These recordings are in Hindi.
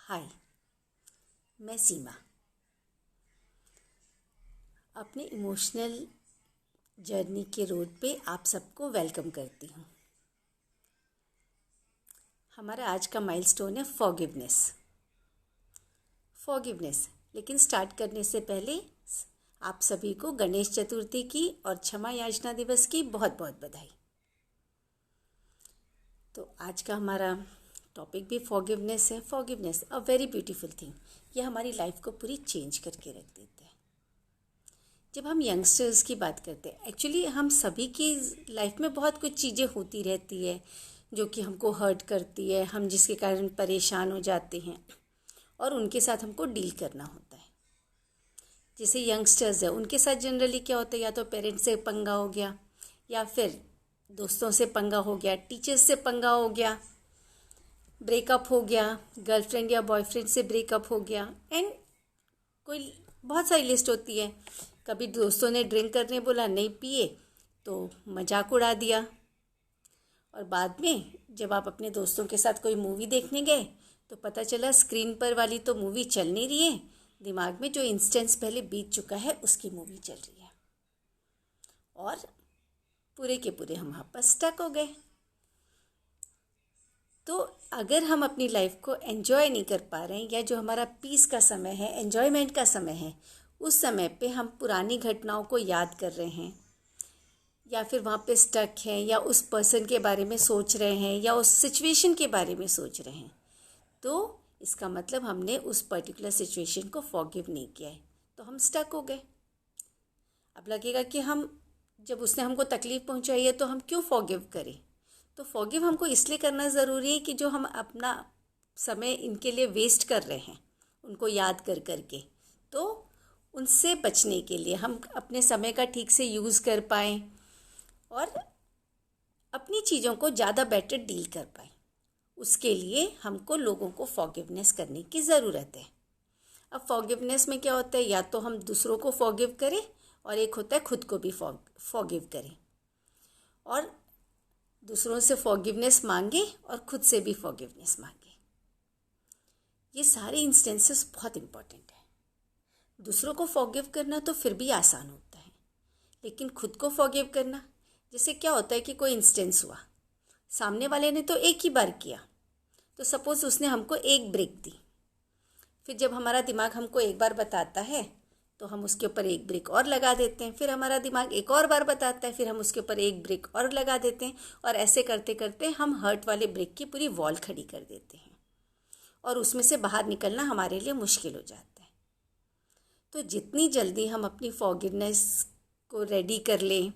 हाय, मैं सीमा अपने इमोशनल जर्नी के रोड पे आप सबको वेलकम करती हूँ। हमारा आज का माइलस्टोन है फॉरगिवनेस। लेकिन स्टार्ट करने से पहले आप सभी को गणेश चतुर्थी की और क्षमा याचना दिवस की बहुत बहुत बधाई। तो आज का हमारा टॉपिक भी फॉरगिवनेस है। Forgiveness a very beautiful thing. यह हमारी लाइफ को पूरी चेंज करके रख देते हैं। जब हम यंगस्टर्स की बात करते हैं, एक्चुअली हम सभी की लाइफ में बहुत कुछ चीज़ें होती रहती है जो कि हमको हर्ट करती है, हम जिसके कारण परेशान हो जाते हैं और उनके साथ हमको डील करना होता है। जैसे यंगस्टर्स है, उनके साथ जनरली क्या होता है, या तो पेरेंट्स से पंगा हो गया, या फिर दोस्तों से पंगा हो गया, टीचर्स से पंगा हो गया, ब्रेकअप हो गया, गर्लफ्रेंड या बॉयफ्रेंड से ब्रेकअप हो गया, एंड कोई बहुत सारी लिस्ट होती है। कभी दोस्तों ने ड्रिंक करने बोला, नहीं पिए तो मजाक उड़ा दिया, और बाद में जब आप अपने दोस्तों के साथ कोई मूवी देखने गए तो पता चला स्क्रीन पर वाली तो मूवी चल नहीं रही है, दिमाग में जो इंस्टेंस पहले बीत चुका है उसकी मूवी चल रही है, और पूरे के पूरे हम वहाँ पर स्टक हो गए। तो अगर हम अपनी लाइफ को एंजॉय नहीं कर पा रहे हैं, या जो हमारा पीस का समय है, एंजॉयमेंट का समय है, उस समय पे हम पुरानी घटनाओं को याद कर रहे हैं, या फिर वहाँ पे स्टक हैं, या उस पर्सन के बारे में सोच रहे हैं, या उस सिचुएशन के बारे में सोच रहे हैं, तो इसका मतलब हमने उस पर्टिकुलर सिचुएशन को फॉरगिव नहीं किया है, तो हम स्टक हो गए। अब लगेगा कि हम जब उसने हमको तकलीफ़ पहुँचाई है तो हम क्यों फॉरगिव करें। तो फॉरगिव हमको इसलिए करना ज़रूरी है कि जो हम अपना समय इनके लिए वेस्ट कर रहे हैं उनको याद कर करके, तो उनसे बचने के लिए हम अपने समय का ठीक से यूज़ कर पाएँ और अपनी चीज़ों को ज़्यादा बेटर डील कर पाएँ। उसके लिए हमको लोगों को फॉरगिवनेस करने की ज़रूरत है। अब फॉरगिवनेस में क्या होता है, या तो हम दूसरों को फॉरगिव करें, और एक होता है खुद को भी फॉरगिव करें, और दूसरों से फॉरगिवनेस मांगे और खुद से भी फॉरगिवनेस मांगे। ये सारे इंस्टेंसेस बहुत इम्पॉर्टेंट है। दूसरों को फॉरगिव करना तो फिर भी आसान होता है, लेकिन खुद को फॉरगिव करना, जैसे क्या होता है कि कोई इंस्टेंस हुआ, सामने वाले ने तो एक ही बार किया, तो सपोज़ उसने हमको एक ब्रेक दी, फिर जब हमारा दिमाग हमको एक बार बताता है तो हम उसके ऊपर एक ब्रेक और लगा देते हैं, फिर हमारा दिमाग एक और बार बताता है, फिर हम उसके ऊपर एक ब्रेक और लगा देते हैं, और ऐसे करते करते हम हर्ट वाले ब्रेक की पूरी वॉल खड़ी कर देते हैं, और उसमें से बाहर निकलना हमारे लिए मुश्किल हो जाता है। तो जितनी जल्दी हम अपनी फॉरगिवनेस को रेडी कर लें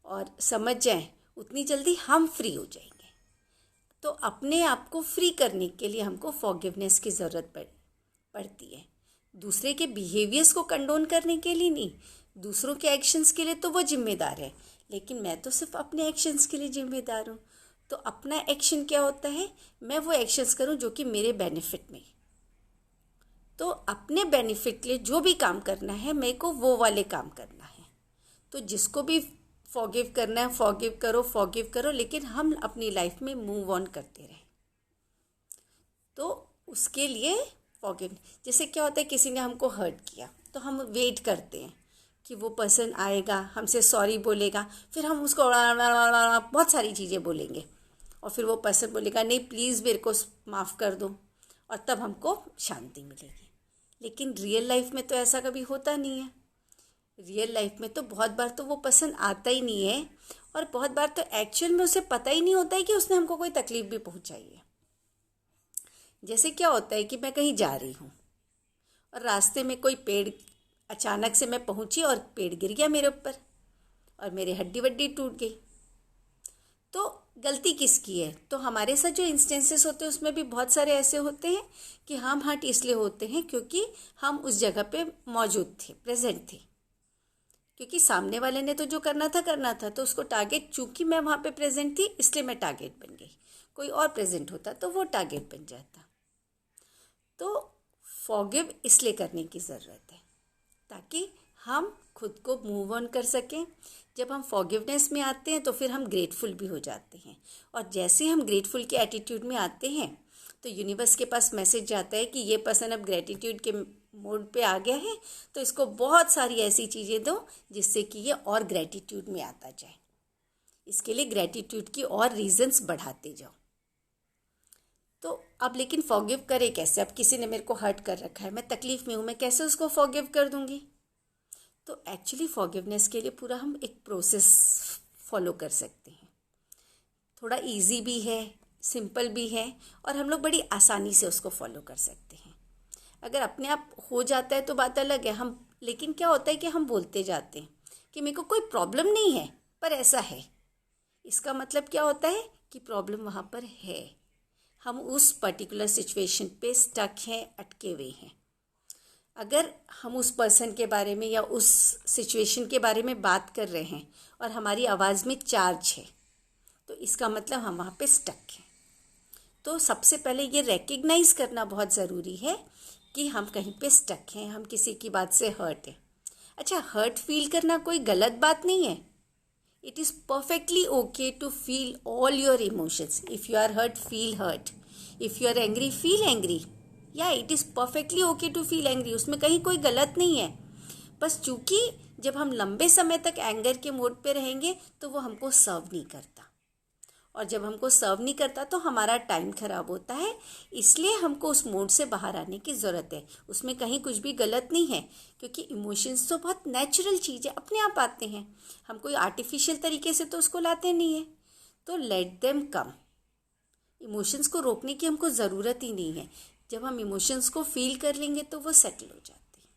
और समझ जाएं, उतनी जल्दी हम फ्री हो जाएंगे। तो अपने आप को फ्री करने के लिए हमको फॉरगिवनेस की ज़रूरत पड़ती है। दूसरे के बिहेवियर्स को कंडोन करने के लिए नहीं, दूसरों के एक्शंस के लिए तो वो जिम्मेदार है, लेकिन मैं तो सिर्फ अपने एक्शंस के लिए जिम्मेदार हूँ। तो अपना एक्शन क्या होता है, मैं वो एक्शंस करूँ जो कि मेरे बेनिफिट में। तो अपने बेनिफिट के लिए जो भी काम करना है, मेरे को वो वाले काम करना है। तो जिसको भी फॉरगिव करना है फॉरगिव करो, लेकिन हम अपनी लाइफ में मूव ऑन करते रहें। तो उसके लिए फॉरगिव, जैसे क्या होता है, किसी ने हमको हर्ट किया तो हम वेट करते हैं कि वो पर्सन आएगा, हमसे सॉरी बोलेगा, फिर हम उसको बहुत सारी चीज़ें बोलेंगे, और फिर वो पर्सन बोलेगा नहीं प्लीज़ मेरे को माफ़ कर दो, और तब हमको शांति मिलेगी। लेकिन रियल लाइफ में तो ऐसा कभी होता नहीं है। रियल लाइफ में तो बहुत बार तो वो पर्सन आता ही नहीं है, और बहुत बार तो एक्चुअल में उसे पता ही नहीं होता है कि उसने हमको कोई तकलीफ़ भी पहुंचाई है। जैसे क्या होता है कि मैं कहीं जा रही हूँ और रास्ते में कोई पेड़, अचानक से मैं पहुँची और पेड़ गिर गया मेरे ऊपर और मेरी हड्डी वड्डी टूट गई, तो गलती किसकी है। तो हमारे साथ जो इंस्टेंसेस होते हैं उसमें भी बहुत सारे ऐसे होते हैं कि हम हर्ट इसलिए होते हैं क्योंकि हम उस जगह पे मौजूद थे, प्रेजेंट थे, क्योंकि सामने वाले ने तो जो करना था तो उसको टारगेट, चूंकि मैं वहाँ पे प्रेजेंट थी इसलिए मैं टारगेट बन गई। कोई और प्रेजेंट होता तो वो टारगेट बन जाता। तो फॉरगिव इसलिए करने की ज़रूरत है ताकि हम खुद को मूव ऑन कर सकें। जब हम फॉरगिवनेस में आते हैं तो फिर हम ग्रेटफुल भी हो जाते हैं, और जैसे हम ग्रेटफुल के एटीट्यूड में आते हैं तो यूनिवर्स के पास मैसेज जाता है कि ये पर्सन अब ग्रेटिट्यूड के मोड पे आ गया है, तो इसको बहुत सारी ऐसी चीज़ें दो जिससे कि ये और ग्रेटिट्यूड में आता जाए। इसके लिए ग्रेटिट्यूड की और रीजंस बढ़ाते जाओ। तो अब लेकिन फॉरगिव करे कैसे? अब किसी ने मेरे को हर्ट कर रखा है, मैं तकलीफ़ में हूँ, मैं कैसे उसको फॉरगिव कर दूँगी? तो एक्चुअली फॉरगिवनेस के लिए पूरा हम एक प्रोसेस फॉलो कर सकते हैं। थोड़ा इजी भी है, सिंपल भी है, और हम लोग बड़ी आसानी से उसको फॉलो कर सकते हैं। अगर अपने आप हो जाता है तो बात अलग है, हम लेकिन क्या होता है कि हम बोलते जाते हैं कि मेरे को कोई प्रॉब्लम नहीं है पर ऐसा है। इसका मतलब क्या होता है कि प्रॉब्लम वहाँ पर है, हम उस पर्टिकुलर सिचुएशन पे स्टक हैं, अटके हुए हैं। अगर हम उस पर्सन के बारे में या उस सिचुएशन के बारे में बात कर रहे हैं और हमारी आवाज़ में चार्ज है, तो इसका मतलब हम वहाँ पे स्टक हैं। तो सबसे पहले ये रेकग्नाइज़ करना बहुत ज़रूरी है कि हम कहीं पे स्टक हैं, हम किसी की बात से हर्ट हैं। अच्छा, हर्ट फील करना कोई गलत बात नहीं है। It is perfectly okay to feel all your emotions. If you are hurt, feel hurt. If you are angry, feel angry. Yeah, it is perfectly okay to feel angry. उसमें कहीं कोई गलत नहीं है। बस चूंकि जब हम लंबे समय तक एंगर के मोड पे रहेंगे तो वो हमको सर्व नहीं करता, और जब हमको सर्व नहीं करता तो हमारा टाइम खराब होता है। इसलिए हमको उस मोड से बाहर आने की ज़रूरत है। उसमें कहीं कुछ भी गलत नहीं है, क्योंकि इमोशंस तो बहुत नेचुरल चीज़ है, अपने आप आते हैं। हम कोई आर्टिफिशियल तरीके से तो उसको लाते नहीं है। तो लेट देम कम। इमोशंस को रोकने की हमको ज़रूरत ही नहीं है। जब हम इमोशंस को फील कर लेंगे तो वो सेटल हो जाते हैं।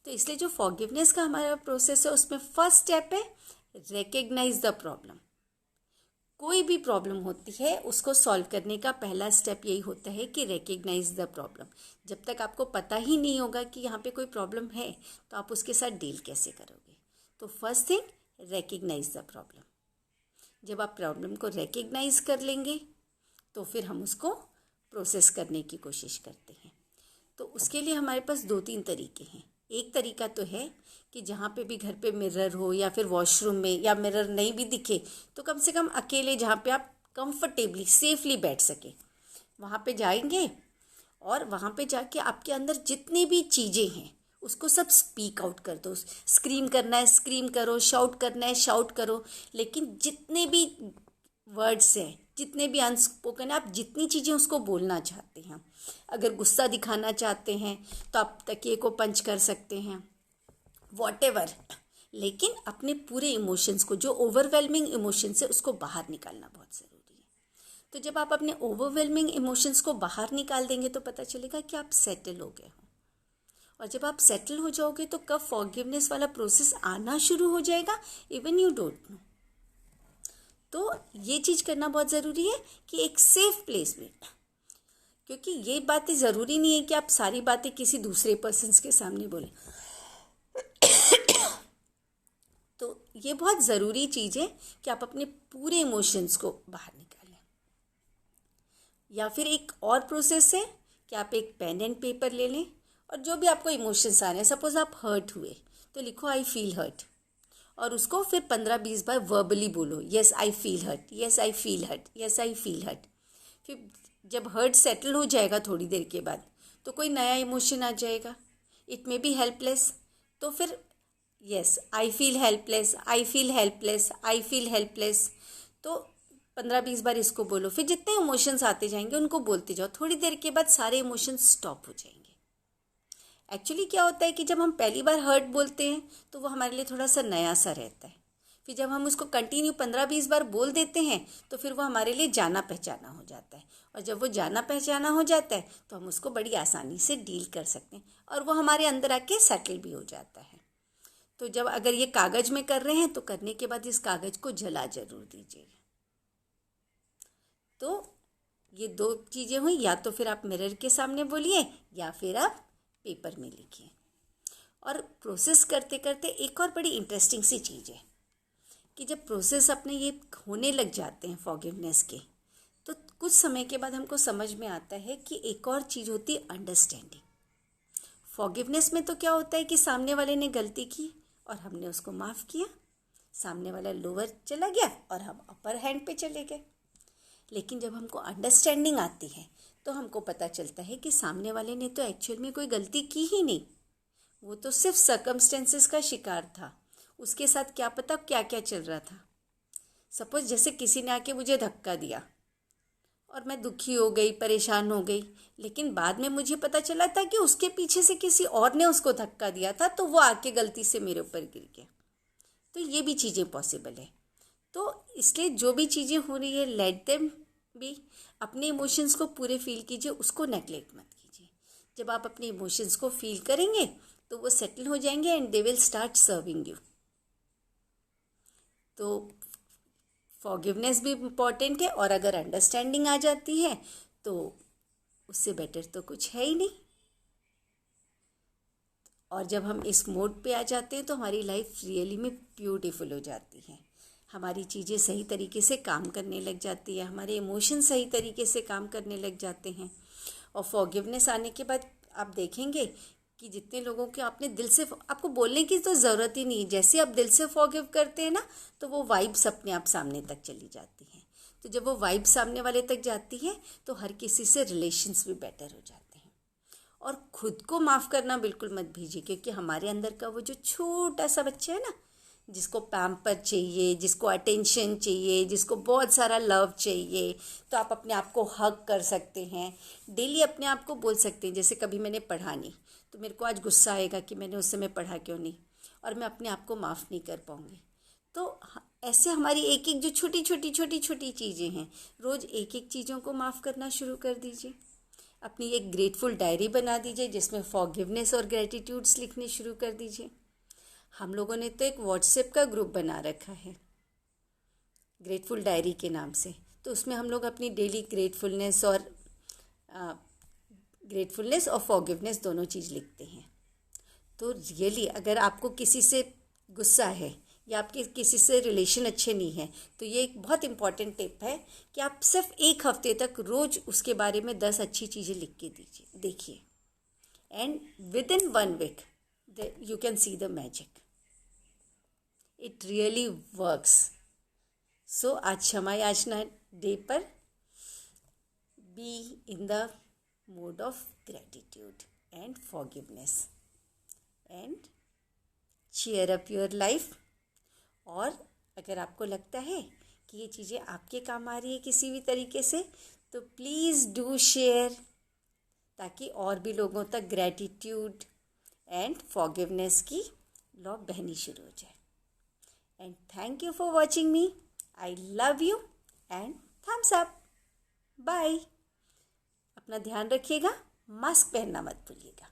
तो इसलिए जो फॉरगिवनेस का हमारा प्रोसेस है उसमें फर्स्ट स्टेप है रिकग्नाइज द प्रॉब्लम। कोई भी प्रॉब्लम होती है उसको सॉल्व करने का पहला स्टेप यही होता है कि रिकग्नाइज द प्रॉब्लम। जब तक आपको पता ही नहीं होगा कि यहाँ पे कोई प्रॉब्लम है तो आप उसके साथ डील कैसे करोगे? तो first thing, recognise the problem. जब आप प्रॉब्लम को रिकग्नाइज कर लेंगे तो फिर हम उसको प्रोसेस करने की कोशिश करते हैं। तो उसके लिए हमारे पास 2-3 तरीके हैं। एक तरीका तो है कि जहाँ पे भी घर पे मिरर हो या फिर वॉशरूम में, या मिरर नहीं भी दिखे तो कम से कम अकेले जहाँ पे आप कंफर्टेबली सेफली बैठ सके वहाँ पे जाएंगे, और वहाँ पे जाके आपके अंदर जितनी भी चीज़ें हैं उसको सब स्पीक आउट कर दो। स्क्रीम करना है स्क्रीम करो, शाउट करना है शाउट करो, लेकिन जितने भी वर्ड्स हैं, जितने भी अनस्पोकन है, आप जितनी चीज़ें उसको बोलना चाहते हैं। अगर गुस्सा दिखाना चाहते हैं तो आप तकिए को पंच कर सकते हैं, वॉटेवर। लेकिन अपने पूरे इमोशंस को, जो ओवरवेलमिंग इमोशंस है, उसको बाहर निकालना बहुत ज़रूरी है। तो जब आप अपने ओवरवेलमिंग इमोशंस को बाहर निकाल देंगे तो पता चलेगा कि आप सेटल हो गए हो। और जब आप सेटल हो जाओगे तो कब फॉरगिवनेस वाला प्रोसेस आना शुरू हो जाएगा, इवन यू डोंट नो। तो ये चीज़ करना बहुत ज़रूरी है कि एक सेफ प्लेस में, क्योंकि ये बातें ज़रूरी नहीं है कि आप सारी बातें किसी दूसरे पर्सन के सामने बोलें। तो ये बहुत ज़रूरी चीज़ है कि आप अपने पूरे इमोशंस को बाहर निकालें। या फिर एक और प्रोसेस है कि आप एक पेन एंड पेपर ले लें और जो भी आपको इमोशंस आ रहे हैं, सपोज आप हर्ट हुए तो लिखो आई फील हर्ट, और उसको फिर 15-20 बार वर्बली बोलो, yes I feel hurt, yes I feel hurt, yes I feel hurt. फिर जब हर्ट सेटल हो जाएगा थोड़ी देर के बाद तो कोई नया इमोशन आ जाएगा, इट मे बी हेल्पलेस। तो फिर yes I feel helpless, I feel helpless, I feel helpless. तो 15-20 बार इसको बोलो। फिर जितने इमोशंस आते जाएंगे उनको बोलते जाओ। थोड़ी देर के बाद सारे इमोशंस स्टॉप हो जाएंगे। एक्चुअली क्या होता है कि जब हम पहली बार हर्ट बोलते हैं तो वो हमारे लिए थोड़ा सा नया सा रहता है। फिर जब हम उसको कंटिन्यू 15-20 बार बोल देते हैं तो फिर वो हमारे लिए जाना पहचाना हो जाता है, और जब वो जाना पहचाना हो जाता है तो हम उसको बड़ी आसानी से डील कर सकते हैं, और वो हमारे अंदर आके सेटल भी हो जाता है। तो जब अगर ये कागज़ में कर रहे हैं तो करने के बाद इस कागज़ को जला जरूर दीजिएगा। तो ये 2 चीज़ें हुई, या तो फिर आप मिरर के सामने बोलिए या फिर आप पेपर में लिखिए। और प्रोसेस करते करते एक और बड़ी इंटरेस्टिंग सी चीज़ है कि जब प्रोसेस अपने ये होने लग जाते हैं फॉरगिवनेस के, तो कुछ समय के बाद हमको समझ में आता है कि एक और चीज़ होती है अंडरस्टैंडिंग। फॉरगिवनेस में तो क्या होता है कि सामने वाले ने गलती की और हमने उसको माफ़ किया, सामने वाला लोअर चला गया और हम अपर हैंड पे चले गए। लेकिन जब हमको अंडरस्टैंडिंग आती है तो हमको पता चलता है कि सामने वाले ने तो एक्चुअल में कोई गलती की ही नहीं, वो तो सिर्फ सर्कमस्टेंसेस का शिकार था। उसके साथ क्या पता क्या क्या चल रहा था। सपोज जैसे किसी ने आके मुझे धक्का दिया और मैं दुखी हो गई, परेशान हो गई, लेकिन बाद में मुझे पता चला था कि उसके पीछे से किसी और ने उसको धक्का दिया था, तो वो आके गलती से मेरे ऊपर गिर गया। तो ये भी चीज़ें पॉसिबल है। तो इसलिए जो भी चीज़ें हो रही है, लेट देम बी। अपने इमोशंस को पूरे फील कीजिए, उसको नेगलेक्ट मत कीजिए। जब आप अपने इमोशंस को फील करेंगे तो वो सेटल हो जाएंगे and they will start serving you. तो फॉरगिवनेस भी इम्पॉर्टेंट है, और अगर अंडरस्टैंडिंग आ जाती है तो उससे बेटर तो कुछ है ही नहीं। और जब हम इस मोड पे आ जाते हैं तो हमारी लाइफ रियली में ब्यूटीफुल हो जाती है। हमारी चीज़ें सही तरीके से काम करने लग जाती है, हमारे इमोशन सही तरीके से काम करने लग जाते हैं। और फॉरगिवनेस आने के बाद आप देखेंगे कि जितने लोगों के आपने दिल से, आपको बोलने की तो ज़रूरत ही नहीं, जैसे आप दिल से फॉरगिव करते हैं ना, तो वो वाइब्स अपने आप सामने तक चली जाती हैं। तो जब वो वाइब सामने वाले तक जाती है तो हर किसी से रिलेशंस भी बेटर हो जाते हैं। और खुद को माफ़ करना बिल्कुल मत भूलिए, क्योंकि हमारे अंदर का वो जो छोटा सा बच्चा है ना, जिसको पैम्पर चाहिए, जिसको अटेंशन चाहिए, जिसको बहुत सारा लव चाहिए, तो आप अपने आप को हग कर सकते हैं। डेली अपने आप को बोल सकते हैं, जैसे कभी मैंने पढ़ा नहीं तो मेरे को आज गुस्सा आएगा कि मैंने उस समय पढ़ा क्यों नहीं, और मैं अपने आप को माफ़ नहीं कर पाऊँगी। तो ऐसे हमारी एक एक जो छोटी छोटी छोटी छोटी चीज़ें हैं, रोज़ एक एक चीज़ों को माफ़ करना शुरू कर दीजिए। अपनी एक ग्रेटफुल डायरी बना दीजिए जिसमें फॉरगिवनेस और ग्रेटिट्यूड्स लिखने शुरू कर दीजिए। हम लोगों ने तो एक व्हाट्सएप का ग्रुप बना रखा है ग्रेटफुल डायरी के नाम से, तो उसमें हम लोग अपनी डेली ग्रेटफुलनेस और फॉरगिवनेस दोनों चीज़ लिखते हैं। तो रियली अगर आपको किसी से गुस्सा है या आपके किसी से रिलेशन अच्छे नहीं है, तो ये एक बहुत इंपॉर्टेंट टिप है कि आप सिर्फ एक हफ्ते तक रोज़ उसके बारे में 10 अच्छी चीज़ें लिख के देखिए, and within 1 week you can see the magic. It really works. So आज क्षमा याचना डे पर be in the mode of gratitude and forgiveness and cheer up your life. और अगर आपको लगता है कि ये चीज़ें आपके काम आ रही है किसी भी तरीके से, तो प्लीज़ डू शेयर, ताकि और भी लोगों तक ग्रैटिट्यूड एंड फॉरगिवनेस की लॉ बहनी शुरू हो जाए। And thank you for watching me. I love you and thumbs up. Bye. अपना ध्यान रखिएगा, मास्क पहनना मत भूलिएगा।